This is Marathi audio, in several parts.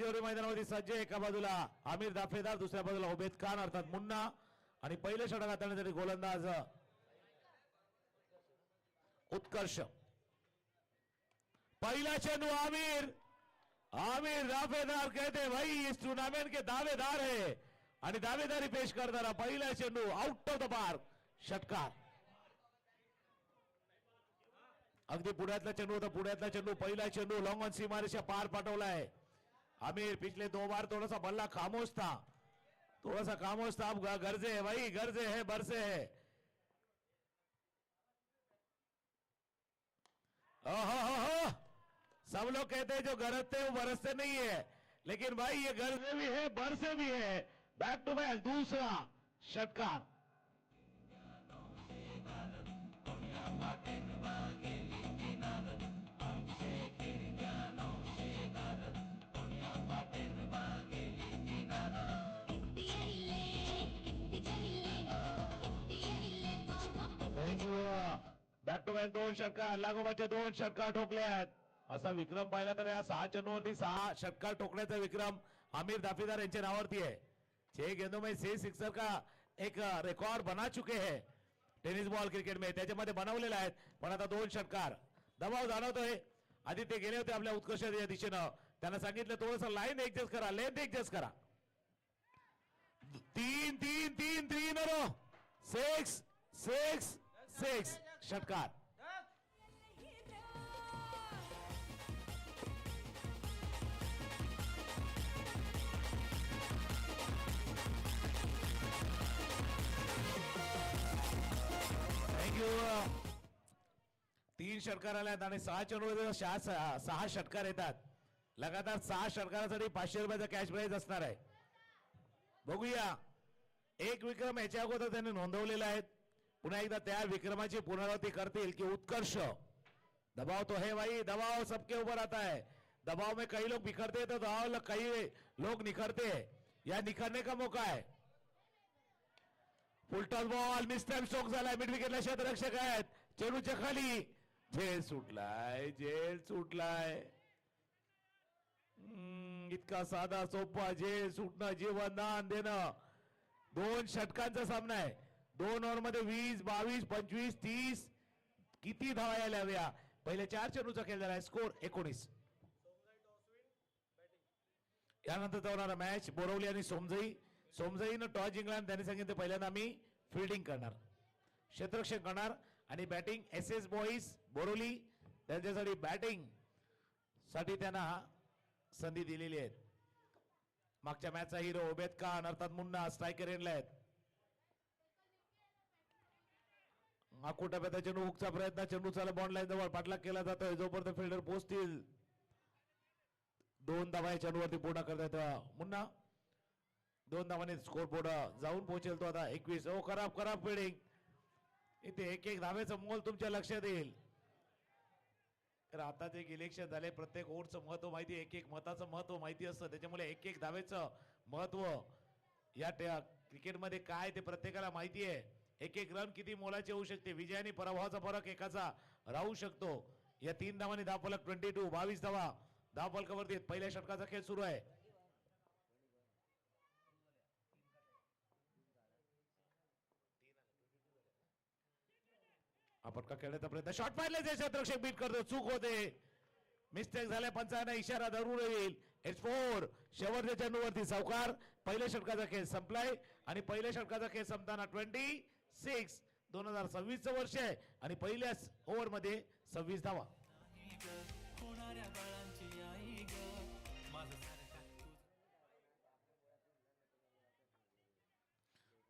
जोडी मैदानामध्ये सज्ज. एका बाजूला आमिर दाफेदार, दुसऱ्या बाजूला उबेद खान अर्थात मुन्ना आणि पहिले षटक हाताळण्यासाठी गोलंदाज उत्कर्ष. पहिला चेंडू आमिर. आमिर दाफेदार कहते भाई इस टूर्नामेंट के दावेदार है आणि दावेदारी पेश करताना पहिला चेंडू आउट ऑफ द पार्क, षटकार. अगदी पुण्यातला चेंडू होता, पुण्यातला चेंडू. पहिला चेंडू लॉन्ग ऑन सीमारेषा पार पाठवलाय आमिर. पिछले 2 बार थोड़ा सा बल्ला खामोश था, थोड़ा सा खामोश था. अब गर्जे है भाई, गर्जे है, बरसे है. ओहो, सब लोग कहते हैं जो गरजते वो बरसते नहीं है, लेकिन भाई ये गर्जे भी है, बरसे भी है. बैक टू बैक दूसरा षटकार. बॅक टू बॅक 2 षटकार, लागोपाठचे 2 षटकार ठोकले आहेत. असा विक्रम पाहिला तर या 6 चेंडूवरती 6 षटकार ठोकण्याचा विक्रम आमिर दाफेदार यांच्या नावावरती आहे. 6 गेंदों में 6 सिक्सर का एक रिकॉर्ड बना चुके हैं टेनिस बॉल क्रिकेट में, त्याच्यामध्ये बनवलेला आहेत. पण आता 2 षटकार. दबाव जाणवतोय. आधी ते गेले होते आपल्या उत्कर्ष या दिशेनं, त्यांना सांगितलं थोडस लाईन ऍडजस्ट करा, लेंथ ऍडजस्ट करा. 3 रो 6 6 6 षटकार. थँक्यू. 3 षटकार आल्यात आणि 6 चेंडूमध्ये 6 षटकार येतात. लगातार 6 षटकारासाठी 500 रुपयाचा कॅश प्राइज असणार आहे. बघूया, एक विक्रम याच्या अगोदर त्यांनी नोंदवलेला आहे. पुन्हा एकदा त्या विक्रमाची पुनरावृत्ती करतील की उत्कर्ष. दबाव तो है भाई, दबाव सबके ऊपर आता है. दबाव में कई लोग बिखरते हैं तो दबाव कई लोग निखरते हैं. या निखरने का मौका है. फुलटॉस बॉल मिस्टर स्ट्रोक झालाय. मिड विकेटला क्षेत्ररक्षक आहेत. चेंडूच्या खाली झेल सुटलाय, झेल सुटलाय. इतका साधा सोपा झेल सुटणं, जीवनदान देणं. 2 षटकांचा सामना आहे. 2 ओव्हर मध्ये 20 22 25 30 किती धावा यायला हव्या. पहिले 4 चेंडूचा खेळ झाला. स्कोर 19. यानंतर होणारा मॅच बोरवली आणि सोमजई. सोमजईनं टॉस जिंकला. त्यांनी सांगितलं पहिल्यांदा आम्ही फिल्डिंग करणार, क्षेत्ररक्षण करणार आणि बॅटिंग एस बॉईज बोरवली त्यांच्यासाठी बॅटिंग साठी त्यांना संधी दिलेली आहे. मागच्या मॅचचा हिरो उबेद खान अर्थात मुन्ना स्ट्रायकर एंडला आहेत. टप्प्यात चेंडू हुकचा प्रयत्न. चेंडू चाला बॉन्ड लाईन जवळ पाठलाग केला जातोय. जोपर्यंत फिल्डर पोहोचतील 2 धावा चेंडूवरती पूर्ण करतात मुन्ना. 2 धावांनी स्कोर बोर्ड जाऊन पोहोचेल तो आता 21. ओ खराब फिल्डिंग. इथे एक धावेचं मोल तुमच्या लक्षात येईल. तर आता जे इलेक्शन झाले, प्रत्येक ओव्हरचं महत्व माहिती, एक मताचं महत्व माहिती असतं. त्याच्यामुळे एक धावेचं महत्व या क्रिकेटमध्ये काय ते प्रत्येकाला माहिती आहे. एक रन किती मोलाचे होऊ शकते. विजय आणि पराभवाचा फरक एकाचा राहू शकतो. या 3 धावांनी धावफलक 22 22 धावा धावफलकावरती. पहिल्या षटकाचा खेळ सुरू आहे. आपटका खेळण्याचा प्रयत्न. शॉट पाहिल्याचे क्षेत्ररक्षक बीट करतो. चूक होते. मिस्टेक झाल्या. पंचांना इशारा जरूर येईल. इट्स 4. शेवटच्या चेंडूवरती सावकार. पहिल्या षटकाचा खेळ संपलाय आणि पहिल्या षटकाचा खेळ संपताना 26. 2026 चं वर्ष आहे आणि पहिल्याच ओव्हर मध्ये 26 धावा.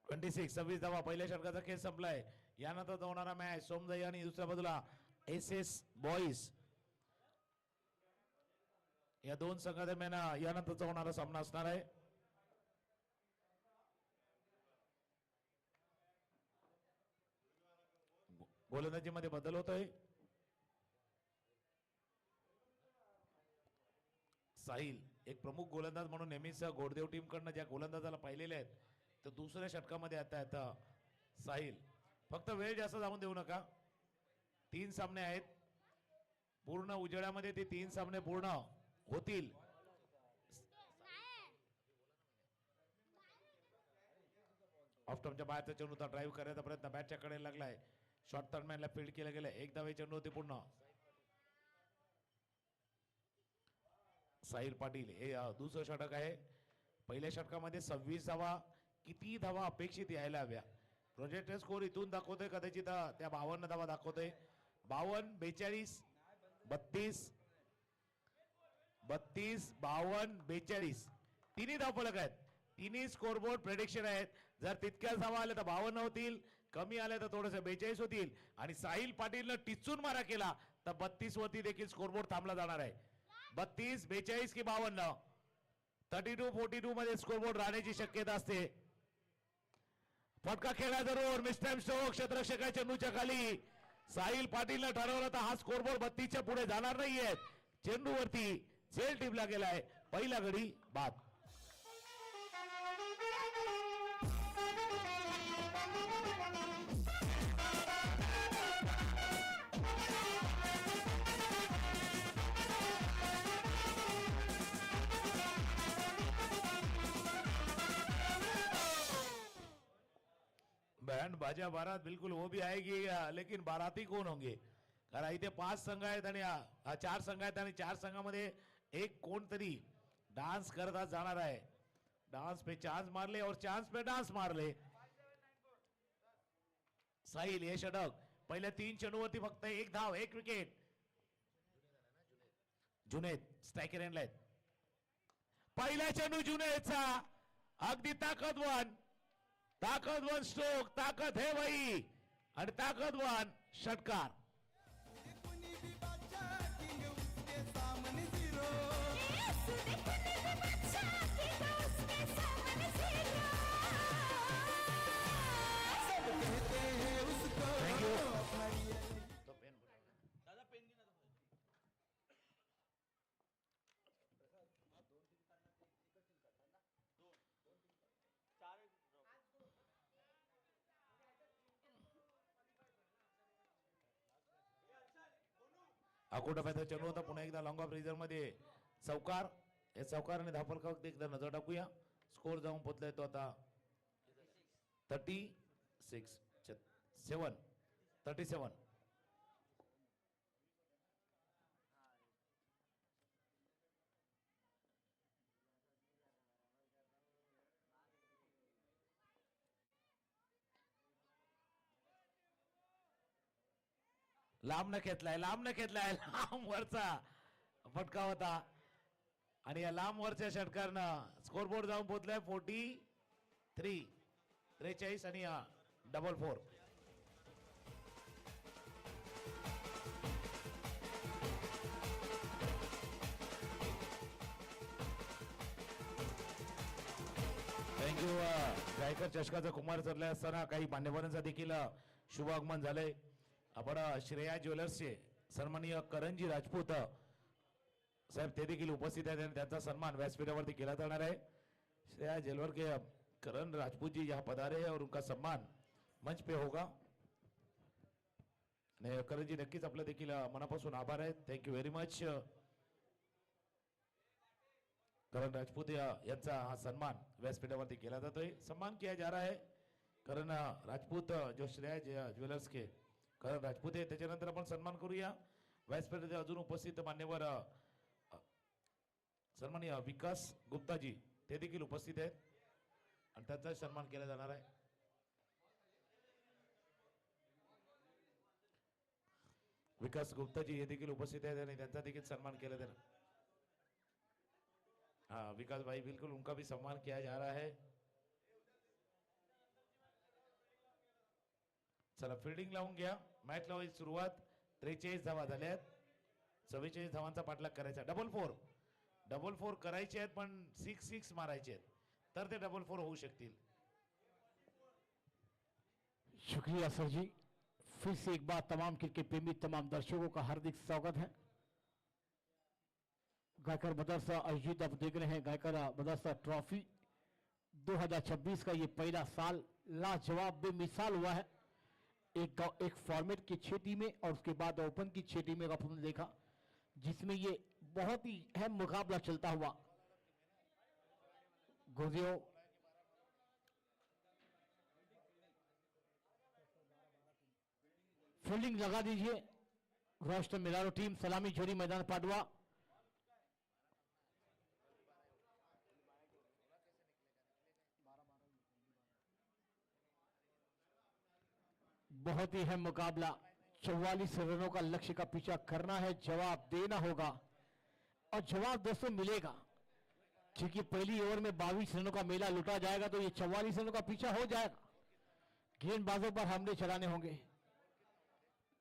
26 धावा. पहिल्या षटकाचा खेळ संपलाय. यानंतर होणारा मॅच सोमजई आणि दुसऱ्या बाजूला एस बॉईज या 2 संघादरम्यान यानंतरचा होणारा सामना असणार आहे. गोलंदाजीमध्ये बदल होतोय. साहिल एक प्रमुख गोलंदाज म्हणून नेहमीच घोडदेव टीम कडनं ज्या गोलंदाजाला पाहिलेले आहेत तर दुसऱ्या षटकामध्ये आता साहिल. फक्त वेळ जास्त जाऊन देऊ नका. 3 सामने आहेत. पूर्ण उजेडामध्ये ते 3 सामने पूर्ण होतील. ऑफ टर्मच्या बाहेरचा चेंडू होता, ड्राईव्ह करायचा प्रयत्न बॅटच्या कडे लागलाय, शॉर्ट थर्डमॅनला फील्ड केलं गेलं, एक धावे चेंडू होते पूर्ण. साहिल पाटील हे दुसरं षटक आहे. पहिल्या षटकामध्ये 26 धावा, किती धावा अपेक्षित यायला हव्या. प्रोजेक्टेड स्कोर इथून दाखवतोय कदाचित त्या 52 धावा दाखवतोय. 52, 42, 32, 32, 52, 42 तिन्ही धावफलक आहेत. तिन्ही स्कोरबोर्ड प्रेडिक्शन आहेत. जर तितक्याच धावा आल्या तर 52 होतील, कमी आल्या तर थोडस 42 होतील. आणि साहिल पाटीलनं टिचून मारा केला तर 32 वरती देखील स्कोरबोर्ड थांबला जाणार आहे. 32, 42 की 52, 32-42 मध्ये स्कोरबोर्ड राहण्याची शक्यता असते. फटका खेळला जरूर, मिस्टर स्टोक क्षेत्ररक्षकाच्या चेंडूच्या खाली. साहिल पाटीलनं ठरवलं तर हा स्कोरबोर्ड 32च्या पुढे जाणार नाहीये. चेंडूवरती झेल टिपला गेलाय, पहिला गडी बाद. बैंड बाजा बारात बिल्कुल वो भी आएगी, लेकिन बाराती कोण होंगे. कारण इथे 5 संघ आहेत आणि 4 संघ आहेत आणि 4 संघामध्ये एक कोणतरी डान्स करता जाणार आहे. डान्स पे चांस मार ले और चांस पे डान्स मार ले. साहिल हे षटक पहिल्या 3 चेंडूवरती फक्त 1 धाव, 1 विकेट. जुनेद स्ट्रायकर एंडला आहेत. पहिला चेंडू जुनेदचा, अगदी ताकदवान स्ट्रोक, ताकद है वही आणि ताकदवान षटकार. अकोटाचा चेंडू होता, पुन्हा एकदा लॉंग ऑफ रिझर्व मध्ये चौकार. या चौकाराने धापल का एकदा नजर टाकूया. स्कोर जाऊन पोहोचलाय तो आता 37. लांब न घेतलाय, लांब वरचा फटका होता आणि या लांब वरच्या षटकारानं स्कोरबोर्ड जाऊन पोहोचलाय 43 आणि 44. थँक्यू. गायकर चषकाचा कुमार चरला असताना काही मान्यवरांचा देखील शुभ आगमन झालंय. आपण श्रेया ज्वेलर्सचे सन्माननीय करणजी राजपूत साहेब ते देखील उपस्थित आहेत आणि त्यांचा सन्मान व्यासपीठावरती केला जाणार आहे. श्रेया ज्वेलर के करण राजपूत जी यहाँ पधारे हैं और उनका सम्मान मंच पे होगा. आणि करणजी नक्कीच आपलं देखील मनापासून आभार आहेत. Thank you very much. Karan Rajput यांचा हा सन्मान व्यासपीठावरती केला जातोय. सम्मान किया जा रहा है करण राजपूत जो श्रेया ज्वेलर्स के करण राजपूत आहे. त्याच्यानंतर आपण सन्मान करूया व्यासपीठावर अजून उपस्थित मान्यवर सन्माननीय विकास गुप्ताजी ते देखील उपस्थित आहेत आणि त्यांचा सन्मान केला जाणार आहे. विकास गुप्ताजी हे देखील उपस्थित आहेत आणि त्यांचा देखील सन्मान केला जाणार. हाँ विकास भाई बिल्कुल उनका भी सम्मान किया जा रहा है. चला फील्डिंग लावून घ्या. मॅच लावायची सुरुवात. 43 धावा झाल्यात. 44 धावांचा पाठलाग करायचा. डबल फोर करायचे आहेत पण 6 मारायचे आहेत तर ते डबल फोर होऊ शकतील. शुक्रिया सर जी. फिर से एक बार तमाम क्रिकेट प्रेमी तमाम दर्शकों का हार्दिक स्वागत है. गायकर मदरसा आयोजित आप देख रहे हैं गायकर मदरसा ट्रॉफी 2026 का ये पहला साल लाजवाब बेमिसाल हुआ है. एक फॉर्मेट की 6 टीमें और उसके बाद ओपन की 6 टीमें आपने देखा जिसमें ये बहुत ही अहम मुकाबला चलता हुआ गुजरियो. फील्डिंग लगा दीजिए। रोस्टर मिलारो टीम सलामी जोड़ी मैदान पाटवा। बहुत ही है मुकाबला। 44 रनों का लक्ष्य का पीछा करना है, जवाब देना होगा और जवाब दोस्तों मिलेगा, क्योंकि पहली ओवर में 22 रनों का मेला लुटा जाएगा तो ये 44 रनों का पीछा हो जाएगा। गेंदबाजों पर हमले चलाने होंगे,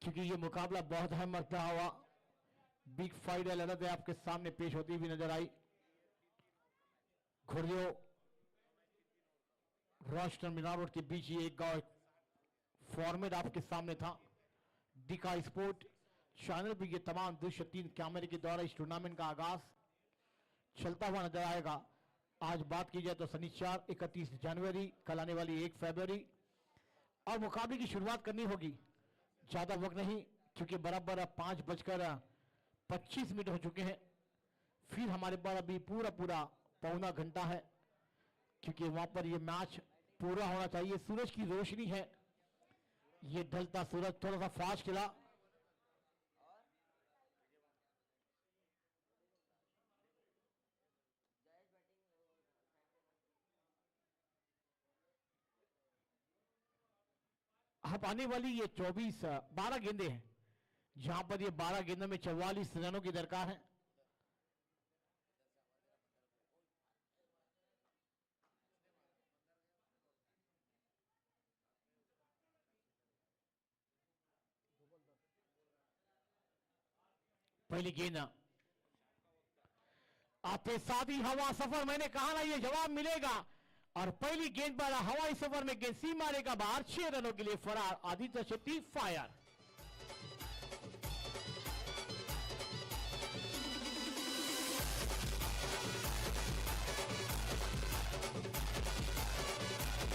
क्योंकि ये मुकाबला बहुत अहम रहा हुआ। बिग फाइट लड़त है आपके सामने पेश होती हुई नजर आई। घुड़ियो रोस्टर मीनार रोड के बीच ये एक गांव फॉर्मेट आपके सामने था। डिका स्पोर्ट चैनल पर ये तमाम दृश्य 3 कैमरे के द्वारा इस टूर्नामेंट का आगाज चलता हुआ नजर आएगा। आज बात की जाए तो शनिवार 31 जनवरी, कल आने वाली 1 फरवरी और मुकाबले की शुरुआत करनी होगी। ज्यादा वक्त नहीं, क्योंकि बराबर 5:25 हो चुके हैं। फिर हमारे पास अभी पूरा पौना घंटा है, क्योंकि वहां पर ये मैच पूरा होना चाहिए। सूरज की रोशनी है, ये ढलता सूरज थोड़ा सा फास्ट खिला। अब आने वाली ये 12 गेंदे हैं, जहां पर ये 12 गेंदों में 44 रनों की दरकार है। पहली गेंद आते साथ ही हवा सफर, मैंने कहा ना ये जवाब मिलेगा। और पहली गेंद पर हवाई सफर में गेंद सी मारेगा बाहर, 6 रनों के लिए फरार Aditya Shetty fire.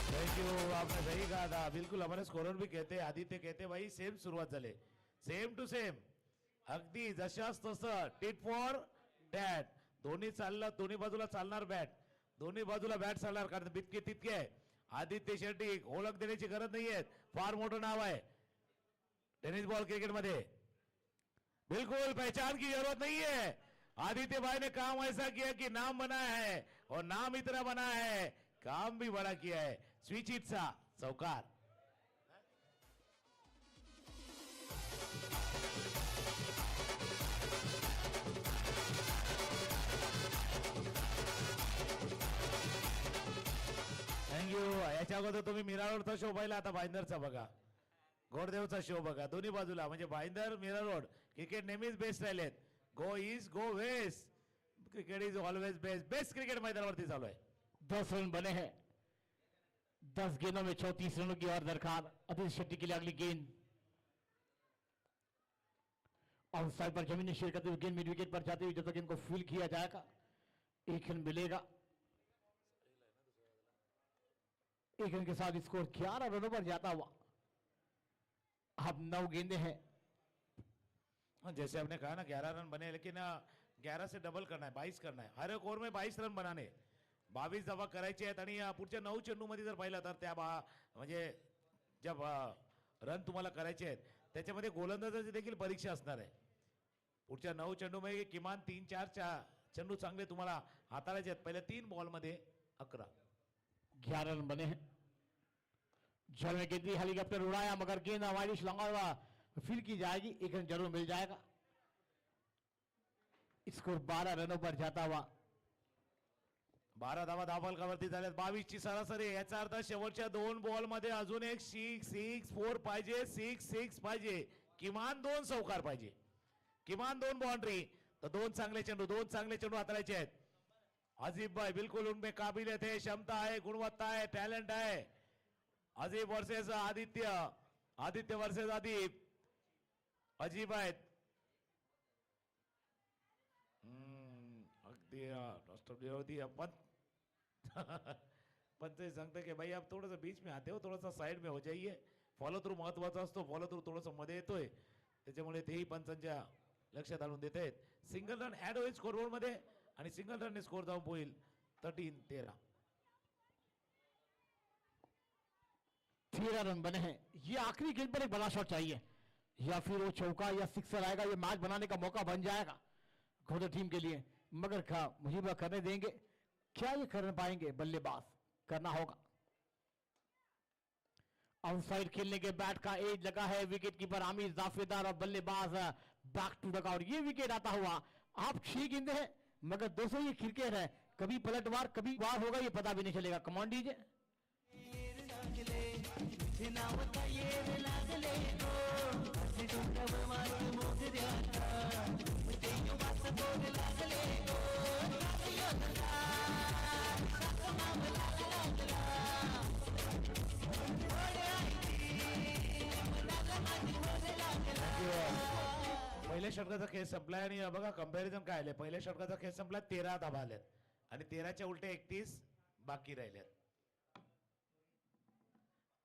Thank you, आपने सही कहा था। बिल्कुल हमारे स्कोरर भी कहते हैं, आदित्य कहते भाई सेम सुरुवात झाले, सेम टू सेम, अगदी जशास तसं, टिट फॉर डॅट. दोन्ही चाललं, दोन्ही बाजूला चालणार बॅट, दोन्ही बाजूला बॅट चालणार, कारण बितके तितके आहे. आदित्य शेट्टी ओळख देण्याची गरज नाहीये, फार मोठं नाव आहे टेनिस बॉल क्रिकेट मध्ये, बिल्कुल पहचान की जरूरत नहीं है. आदित्य भाई ने काम ऐसा किया कि नाम बना है और नाम इतना बना है, काम भी बड़ा किया है. स्विच इटचा चौकार. थँक्यू. याच्या अगोदर तुम्ही मिरारोडचा शो पाहिला, आता भाईंदरचा बघा, गोडदेवचा शो बघा. दोन्ही बाजूला म्हणजे भाईंदर, मिरारोड क्रिकेट नेहमीच बेस्ट राहिलेत. Go east go west, cricket is always best. Best cricket मैदानावरती चालू आहे. 10 रन बने हैं, 10 गेंदों में 34 रनों की और दरकार आदित्य शेट्टी के लिए। अगली गेंद और साइड पर जमीन शेयर करते हुए गेंद मिड विकेट पर जाते हुए जब तक इनको फील किया जाएगा 1 रन मिलेगा। 1 रन के साथ स्कोर 11 रनों पर जाता हुआ। अब 9 गेंदे हैं। जैसे आपने कहा ना 11 रन बने, लेकिन 11 से डबल करना है, 22 करना है. हर एक ओव्हर में 22 रन बनाने, 22 धावा करायचे आहेत. आणि पुढच्या 9 चेंडूमध्ये जर पाहिलं तर त्या म्हणजे जब रन तुम्हाला करायचे आहेत त्याच्यामध्ये गोलंदाजाची देखील परीक्षा असणार आहे. पुढच्या 9 चेंडूमध्ये किमान 3-4 चेंडू चांगले तुम्हाला हाताळायचे आहेत. पहिल्या 3 बॉलमध्ये 11 रन बने हैं। जल में गेंद हेलीकॉप्टर उड़ाया, मगर गेंद वाइडिश लंगा हुआ फील की जाएगी, 1 रन जरूर मिल जाएगा। स्कोर 12 रनों पर जाता हुआ। 12 धावा धावफलकावरती झाल्यात. 22 ची सरासरी. याचा अर्थ शेवटच्या 2 बॉल मध्ये अजून एक 6-4 पाहिजे, 6 पाहिजे, किमान 2 चौकार पाहिजे, किमान 2 बाउंड्री. तर 2 चांगले चेंडू हाताळायचे आहेत. अजीब भाई बिल्कुल उनमें काबिलियत है, क्षमता है, गुणवत्ता है, टैलेंट है. अजीब वर्सेस आदित्य, आदित्य वर्सेस अदीप. अजीब आहेत. अगदी होती अपन पंच सांगते की भाई आप थोड़ा सा बीच में आते हो, थोड़ा सा साइड में हो जाइए. फॉलो थ्रू महत्वाचा असतो, फॉलो थ्रू थोडस मध्ये येतोय, त्याच्यामुळे तेही पंचांच्या लक्षात आणून देत आहेत. सिंगल रन ऍड होईल स्कोरबोर्ड मध्ये आणि सिंगल रन ने स्कोर जाऊन होईल 13-13. 13 रन बने हैं। ये आखिरी गेंद पर एक बड़ा शॉट चाहिए, या फिर वो चौका या सिक्सर आएगा, ये मैच बनाने का मौका बन जाएगा घोड़े टीम के लिए। मगर क्या मुझे करने देंगे? क्या ये कर पाएंगे? बल्लेबाज करना होगा। आउटसाइड खेलने के बैट का एज लगा है विकेट कीपर आमिर जाफेदार और बल्लेबाज बैक टू द और ये विकेट आता हुआ। आप 6 गेंदे हैं मगर 200 ये क्रिकेट है, कभी पलटवार कभी वार होगा ये पता भी नहीं चलेगा। Command DJ. पहिल्या षटकाचा खेळ संपलाय आणि बघा कंपॅरिझन काय आले. पहिल्या षटकाचा खेळ संपला, 13 धाबा आल्यात आणि 13च्या उलटे 31 बाकी राहिल्यात.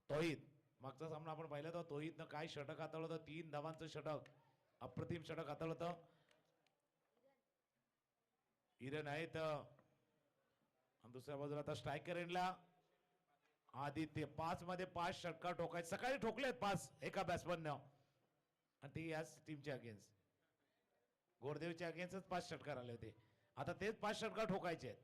तोहित मागचा सामना आपण पाहिला तर तोहितनं काय षटक हाताळलं होतं. 3 धावांचं षटक, अप्रतिम षटक हाताळलं होतं. इरन आहे तर दुसऱ्या बाजूला आता स्ट्रायकर एंडला आदित्य. 5 मध्ये 5 षटका ठोकायचे. सकाळी ठोकलेत 5 एका बॅट्समननं आणि ते याच टीमच्या अगेन्स्ट गोरदेवच्या अगेन्स्टच 5 षटकार आले होते. आता तेच 5 षटकार ठोकायचे आहेत.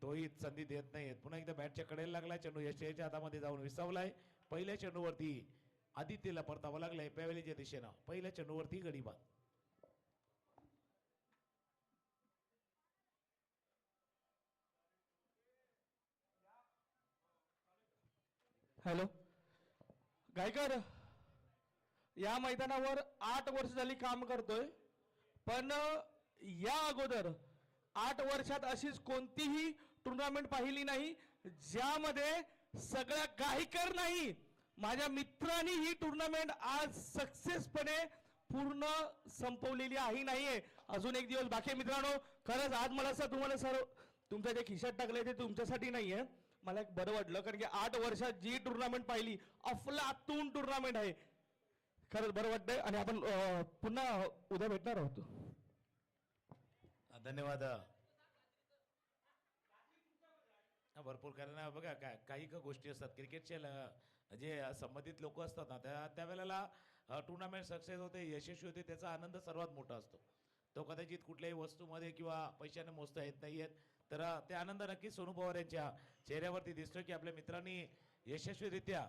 तोही संधी देत नाहीयेत. पुन्हा एकदा बॅटच्या कडेला लागलाय चेंडू यशच्या हातामध्ये जाऊन विसावलाय. पहिल्या चेंडूवरती आदित्यला परतावा लागलाय पॅवेलीच्या दिशेनं. पहिल्या चेंडूवरती गडीबाद. हॅलो गायकर, या मैदानावर 8 वर्ष झाली काम करतोय, पण या अगोदर 8 वर्षात अशीच कोणतीही टुर्नामेंट पाहिली नाही ज्यामध्ये सगळ्या गायकर नाही माझ्या मित्रांनी ही टुर्नामेंट आज सक्सेसपणे पूर्ण संपवलेली आहे. नाहीये अजून एक दिवस बाकी. मित्रांनो खरंच आज मला असं तुम्हाला सर्व तुमच्या जे खिशात टाकलंय ते तुमच्यासाठी नाहीये, मला एक बरं वाटलं कारण की 8 वर्षात जी टुर्नामेंट पाहिली अफलातून टुर्नामेंट आहे. खरंच बरं वाटतंय आणि आपण पुन्हा उद्या भेटणार आहोत. धन्यवाद. भरपूर कारण बघा काही गोष्टी असतात क्रिकेटच्या जे संबंधित लोक असतात ना त्यावेळेला टुर्नामेंट सक्सेस होते, यशस्वी होते, त्याचा आनंद सर्वात मोठा असतो. तो कदाचित कुठल्याही वस्तूमध्ये किंवा पैशाने मोजता येत नाहीयेत. तर ते आनंद नक्कीच सोनू पवार यांच्या चेहऱ्यावरती दिसतोय की आपल्या मित्रांनी यशस्वीरित्या.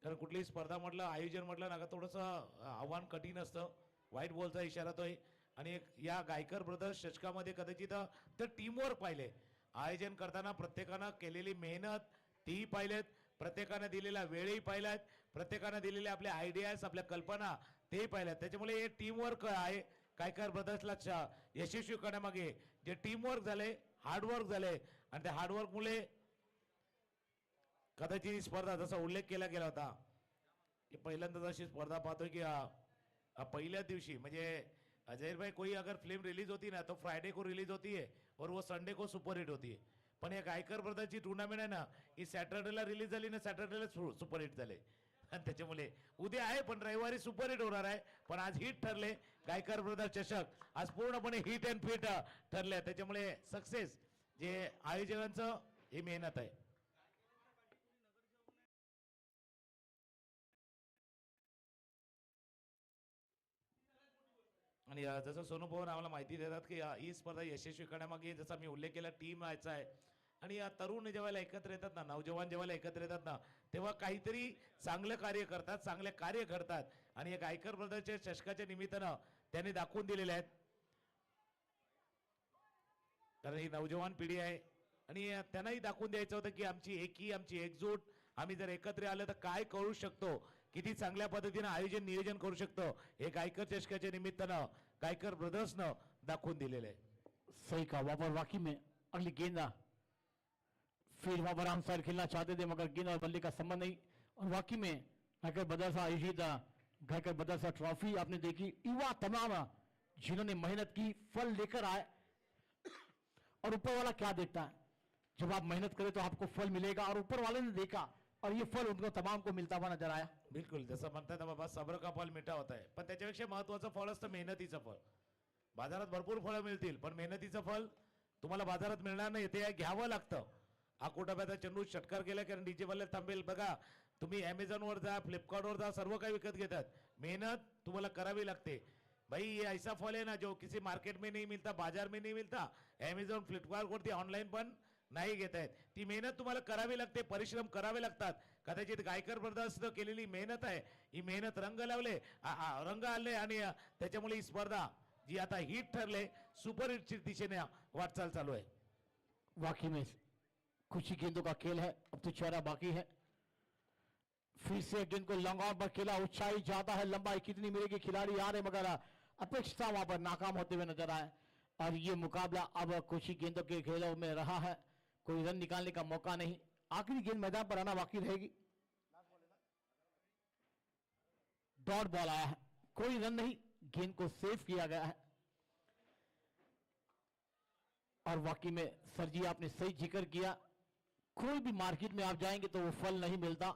तर कुठलीही स्पर्धा म्हटलं, आयोजन म्हटलं ना थोडंसं आव्हान कठीण असतं. व्हाईट बॉलचा इशारा तोय आणि या गायकर ब्रदर्स चषकामध्ये कदाचित तर टीमवर्क पाहिले. आयोजन करताना प्रत्येकानं केलेली मेहनत तीही पाहिलेत, प्रत्येकानं दिलेला वेळही पाहिलात, प्रत्येकानं दिलेल्या आपल्या आयडियाज आपल्या कल्पना तेही पाहिल्यात. त्याच्यामुळे हे टीमवर्क आहे. गायकर ब्रदर्सला यशस्वी करण्यामागे जे टीमवर्क झाले, हार्डवर्क झाले आणि त्या हार्डवर्कमुळे कदाचित ही स्पर्धा जसा उल्लेख केला गेला होता की पहिल्यांदाच अशी स्पर्धा पाहतोय की पहिल्या दिवशी म्हणजे अजय भाई कोई अगर फिल्म रिलीज होती ना तो फ्राइडे को रिलीज होती है और वो संडे को सुपरहिट होती है. पण हे गायकर ब्रदर्सची टुर्नामेंट आहे ना ही सॅटर्डेला रिलीज झाली ना सॅटर्डेला सुपरहिट झाले आणि त्याच्यामुळे उद्या आहे पण रविवारी सुपरहिट होणार आहे. पण आज हिट ठरले गायकर ब्रदर्स चषक आज पूर्णपणे हिट अँड फिट ठरले. त्याच्यामुळे सक्सेस जे आयोजकांचं ही मेहनत आहे. आणि जसं सोनू पवार आम्हाला माहिती देतात की ही स्पर्धा यशस्वी करण्यामागे जसा मी उल्लेख केला टीम यायचा आहे. आणि या तरुण जेव्हा एकत्र येतात ना, नौजवान जेव्हा एकत्र येतात ना तेव्हा काहीतरी चांगलं कार्य करतात, चांगले कार्य करतात. आणि या गायकर ब्रदर्सच्या चषकाच्या निमित्तानं त्यांनी दाखवून दिलेले आहेत. कारण ही नौजवान पिढी आहे आणि त्यांनाही दाखवून द्यायचं होतं की आमची एकी, आमची एकजूट, आम्ही जर एकत्र आलं तर काय करू शकतो, किती चांगल्या पद्धतीने आयोजन नियोजन करू शकतो, हे गायकर चषकाच्या निमित्तानं गायकर ब्रदर्सनं दाखवून दिलेलं आहे. सही कहा। वहां पर वाकई में अगली गेंदा फिर वहां पर हम साइड खेलना चाहते थे मगर गेंद और बल्ले का संबंध नहीं। और वाकई में गायकर ब्रदर्स आयोजित गायकर ब्रदर्स ट्रॉफी आपने देखी, युवा तमाम जिन्होंने मेहनत की फल लेकर आए। और ऊपर वाला क्या देखता है, जब आप मेहनत करें तो आपको फल मिलेगा और ऊपर वाले ने देखा और ये फल उनको तमाम को मिलता हुआ नजर आया। बिलकुल जसं म्हणतात ना बाबा सब्र का फल मिठा होता है, पण त्याच्यापेक्षा महत्वाचं फळ असतं मेहनतीचं फळ. बाजारात भरपूर फळं मिळतील पण मेहनतीचं फळ तुम्हाला बाजारात मिळणार नाही, ते घ्यावं लागतं. आकोटाब्याचा चेंडू षटकार केला कारण डीजे बल्ले थांबेल. बघा तुम्ही वर जा, फ्लिपकार्टवर जा, सर्व काही विकत घेतात. मेहनत तुम्हाला करावी लागते भाई. ये ऐसा फल है ना जो किसी मार्केट में नहीं मिलता, बाजार में नहीं मिलता. अमेझॉन फ्लिपकार्ट वरती ऑनलाईन पण नाही घेत आहेत. ती मेहनत तुम्हाला करावी लागते, परिश्रम करावे लागतात. कदाचित गायकर ब्रदर्स केलेली मेहनत आहे, ही मेहनत रंग लावले, रंग आले आणि त्याच्यामुळे ही स्पर्धा जी आता हिट ठरले, सुपर हिटची दिशेने वाटचाल चालू आहे. वाकई में कुछ ही गेंदों का खेल है, अब तो चेहरा बाकी है. फिर से गेंद को लॉन्ग ऑन पर खेला, ऊंचाई ज्यादा है, लंबाई कितनी मिलेगी, खिलाड़ी आ रहे मगर अपेक्षा वहां पर नाकाम होते हुए नजर आए. और ये मुकाबला अब कुछ ही गेंदों के खेलों में रहा है, कोई रन निकालने का मौका नहीं. आखिरी गेंद मैदान पर आना बाकी रहेगी. डॉट बॉल आया है, कोई रन नहीं, गेंद को सेव किया गया है. और वाकई में सर जी आपने सही जिक्र किया, कोई भी मार्केट में आप जाएंगे तो वो फल नहीं मिलता,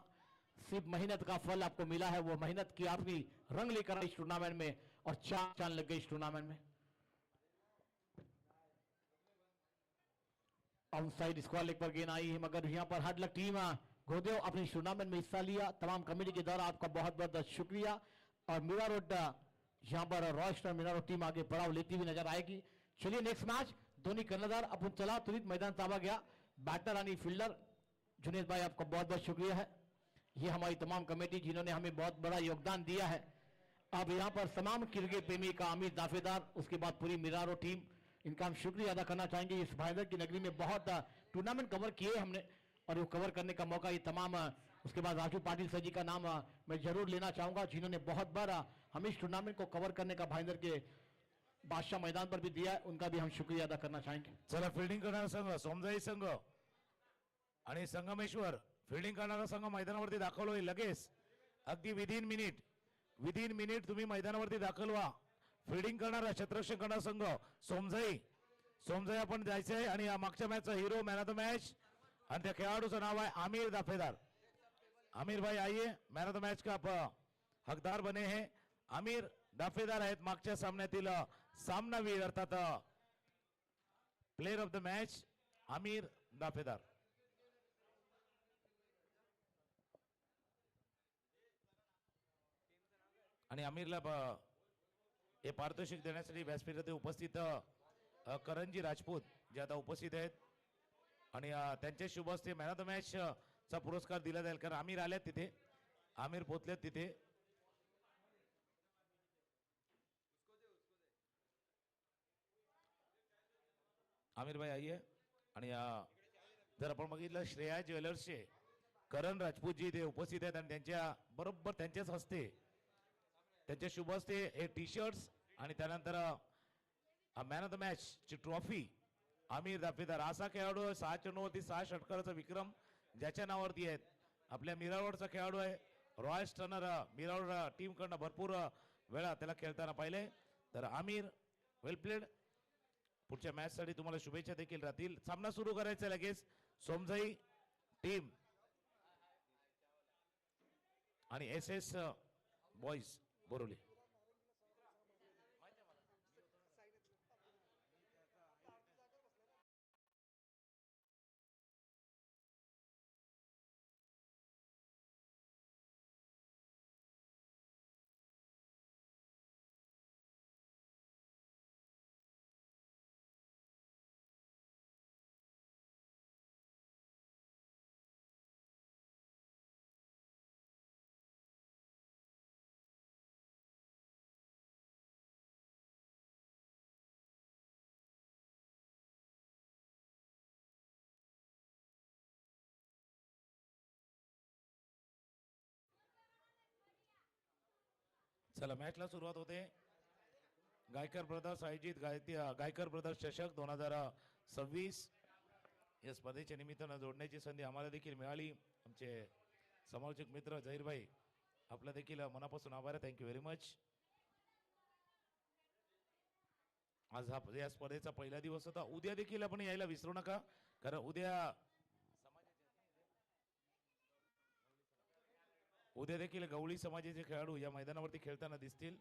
सिर्फ मेहनत का फल आपको मिला है. वो मेहनत की आपकी रंग लेकर इस टूर्नामेंट में और चार चांद लग गए इस टूर्नामेंट में. आउटसाइड स्क्वायर लेग पर गेंद आई है मगर यहाँ पर हार्ड लक टीम गोदेव अपने इस टूर्नामेंट में हिस्सा लिया. तमाम कमेटी के द्वारा आपका बहुत बहुत शुक्रिया. और मीरा रोड यहाँ पर रॉयस्टर मीरा रोड टीम आगे बढ़ाव लेती हुई नजर आएगी. चलिए नेक्स्ट मैच दोन्ही कर्णधार आपण चला त्वरित मैदान ताबा गया. बैटर आणि फील्डर जुनेद भाई आपका बहुत बहुत शुक्रिया है. ये हमारी तमाम कमेटी जिन्होंने हमें बहुत बड़ा योगदान दिया है. अब यहाँ पर तमाम क्रिकेट प्रेमी का अमीर दाफेदार, उसके बाद पूरी मिरारो टीम, इनका हम शुक्रिया अदा करना चाहेंगे. इस भाईदर की नगरी में बहुत टूर्नामेंट कवर किए हमने और वो कवर करने का मौका ये तमाम उसके बाद राजू पाटिल सर जी का नाम मैं जरूर लेना चाहूंगा जिन्होंने बहुत बार हमें इस टूर्नामेंट को कवर करने का भाईदर के बादशाह मैदान पर भी दिया है. उनका भी हम शुक्रिया अदा करना चाहेंगे. चला फिल्डिंग करणारा संघ सोमजाई संघ आणि संगमेश्वर फिल्डिंग करणारा संघ मैदानावरती दाखवलोय लगेच. अगदी विदिन मिनिट तुम्ही मैदानावरती दाखल व्हा. फिल्डिंग करणारा क्षेत्ररक्षण करणारा संघ सोमजाई आपण जायचंय. आणि या मागच्या मॅचचा hero, man of the match, आणि त्या खेळाडूचं नाव आहे आमिर दाफेदार. आमिर भाई आइए, मैन ऑफ द मैच का आप हकदार बने हैं. आमिर दाफेदार आहेत मागच्या सामन्यातील सामनावीर अर्थात player of the match Aamir Dafedar. आणि आमिरला हे पारितोषिक देण्यासाठी व्यासपीठावर उपस्थित करणजी राजपूत जे आता उपस्थित आहेत आणि त्यांच्या शुभ हस्ते मॅन ऑफ द मॅच चा पुरस्कार दिला जाईल. कारण आमिर आल्यात तिथे, आमिर पोचलेत तिथे. आमिर भाई आइए. आणि जर आपण बघितलं श्रेया ज्वेलर्सचे करण राजपूतजी ते उपस्थित आहेत आणि त्यांच्या बरोबर त्यांच्याच हस्ते, त्यांच्या शुभ हस्ते हे टी शर्ट्स आणि त्यानंतर मॅन ऑफ द मॅच ची ट्रॉफी आमिर दाफेदार. असा खेळाडू 6 चेंडूवरती 6 षटकाराचा विक्रम ज्याच्या नावावरती आहेत. आपल्या मिरारोडचा खेळाडू आहे. रॉयल स्टर्नर मिरारोड टीम कडनं भरपूर वेळा त्याला खेळताना पाहिले. तर आमिर वेल प्लेड. पुढच्या मॅच साठी तुम्हाला शुभेच्छा देखील राहतील. सामना सुरू करायचा लगेच. सोमजाई टीम आणि SS बॉईज बोरोली. चला मॅचला सुरुवात होते. गायकर ब्रदर्स आयोजित गायकर ब्रदर्स चषक 2026 या स्पर्धेच्या निमित्तानं जोडण्याची संधी आम्हाला देखील मिळाली. आमचे समालोचक मित्र झहीर भाई आपला देखील मनापासून आभार आहे. Thank you very much. आज हा या स्पर्धेचा पहिला दिवस होता. उद्या देखील आपण यायला विसरू नका कारण उद्या देखील गवळी समाजाचे खेळाडू या मैदानावरती खेळताना दिसतील.